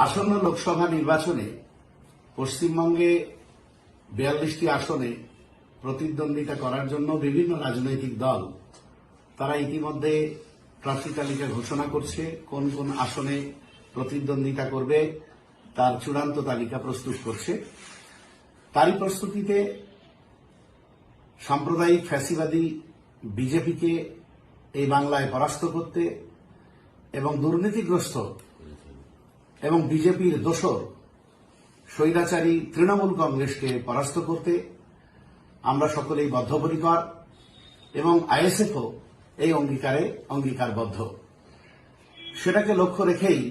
আসন্ন লোকসভা নির্বাচনে পশ্চিমবঙ্গে ৪২টি আসনে প্রতিদ্বন্দ্বিতা করার জন্য বিভিন্ন রাজনৈতিক দল তারা ইতিমধ্যে প্রার্থী তালিকা ঘোষণা করছে, কোন কোন আসনে প্রতিদ্বন্দ্বিতা করবে তার চূড়ান্ত তালিকা প্রস্তুত করছে। তারই প্রস্তুতিতে সাম্প্রদায়িক ফ্যাসিবাদী বিজেপিকে এই বাংলায় পরাস্ত করতে এবং দুর্নীতিগ্রস্ত এবং বিজেপির দোসর স্বৈরাচারী তৃণমূল কংগ্রেসকে পরাস্ত করতে আমরা সকলেই বদ্ধপরিকর এবং আইএসএফও এই অঙ্গীকারবদ্ধ। সেটাকে লক্ষ্য রেখেই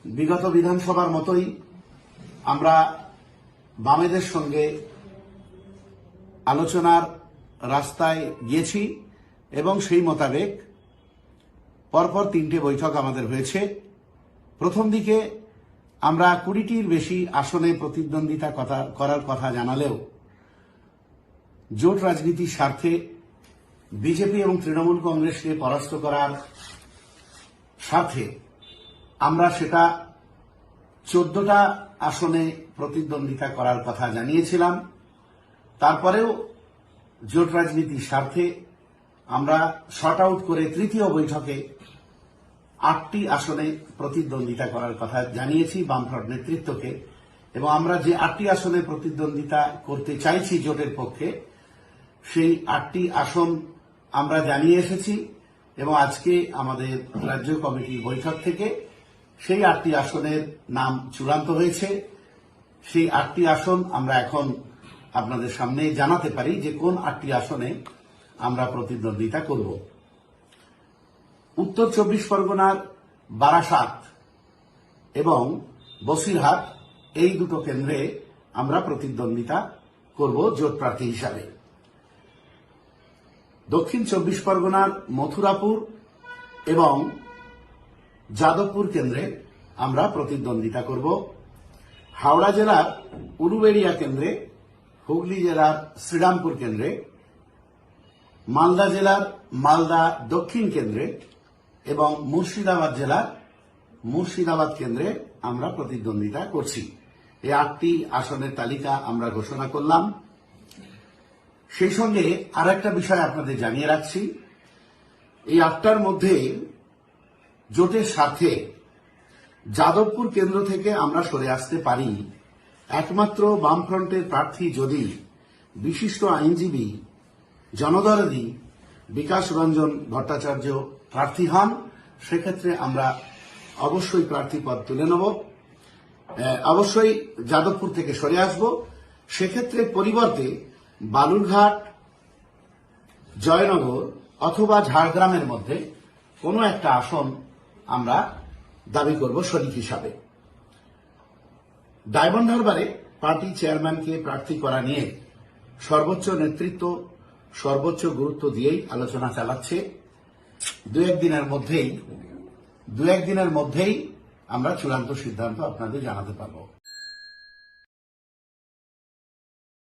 বিগত বিধানসভার মতোই আমরা বামেদের সঙ্গে আলোচনার রাস্তায় গিয়েছি এবং সেই মোতাবেক পরপর 3টে বৈঠক আমাদের হয়েছে। প্রথম দিকে আমরা 20টির বেশি আসনে প্রতিদ্বন্দ্বিতা করার কথা জানালেও জোট রাজনীতির স্বার্থে বিজেপি এবং তৃণমূল কংগ্রেসকে পরাস্ত করার স্বার্থে আমরা সেটা 14টা আসনে প্রতিদ্বন্দ্বিতা করার কথা জানিয়েছিলাম। তারপরেও জোট রাজনীতির স্বার্থে আমরা শর্ট আউট করে তৃতীয় বৈঠকে 8টি আসনে প্রতিদ্বন্দ্বিতা করার কথা জানিয়েছি বামফ্রন্ট নেতৃত্বকে, এবং আমরা যে 8টি আসনে প্রতিদ্বন্দ্বিতা করতে চাইছি জোটের পক্ষে, সেই 8টি আসন আমরা জানিয়ে এসেছি এবং আজকে আমাদের রাজ্য কমিটির বৈঠক থেকে সেই 8টি আসনের নাম চূড়ান্ত হয়েছে। সেই 8টি আসন আমরা এখন আপনাদের সামনে জানাতে পারি যে কোন 8টি আসনে আমরা প্রতিদ্বন্দ্বিতা করব। উত্তর 24 পরগনার বারাসাত এবং বসিরহাট, এই দুটো কেন্দ্রে আমরা প্রতিদ্বন্দ্বিতা করব জোট প্রার্থী হিসাবে। দক্ষিণ 24 পরগনার মথুরাপুর এবং যাদবপুর কেন্দ্রে আমরা প্রতিদ্বন্দ্বিতা করব। হাওড়া জেলার উলুবেড়িয়া কেন্দ্রে, হুগলি জেলার শ্রীরামপুর কেন্দ্রে, মালদা জেলার মালদা দক্ষিণ কেন্দ্রে এবং মুর্শিদাবাদ জেলার মুর্শিদাবাদ কেন্দ্রে আমরা প্রতিদ্বন্দ্বিতা করছি। এই 8টি আসনের তালিকা আমরা ঘোষণা করলাম। সেই সঙ্গে আর একটা বিষয় আপনাদের জানিয়ে রাখছি, এই 8টার মধ্যে জোটের স্বার্থে যাদবপুর কেন্দ্র থেকে আমরা সরে আসতে পারি একমাত্র বামফ্রন্টের প্রার্থী যদি বিশিষ্ট আইনজীবী জনদরদী বিকাশ রঞ্জন ভট্টাচার্য প্রার্থী হন। সেক্ষেত্রে আমরা অবশ্যই প্রার্থী পদ তুলে নেব, অবশ্যই যাদবপুর থেকে সরে আসব। সেক্ষেত্রে পরিবর্তে বালুরঘাট, জয়নগর অথবা ঝাড়গ্রামের মধ্যে কোনো একটা আসন আমরা দাবি করব শরিক হিসাবে। ডায়মন্ড হারবারে পার্টি চেয়ারম্যানকে প্রার্থী করা নিয়ে সর্বোচ্চ নেতৃত্ব সর্বোচ্চ গুরুত্ব দিয়েই আলোচনা চালাচ্ছে। দু একদিনের মধ্যেই আমরা চূড়ান্ত সিদ্ধান্ত আপনাদের জানাতে পারব।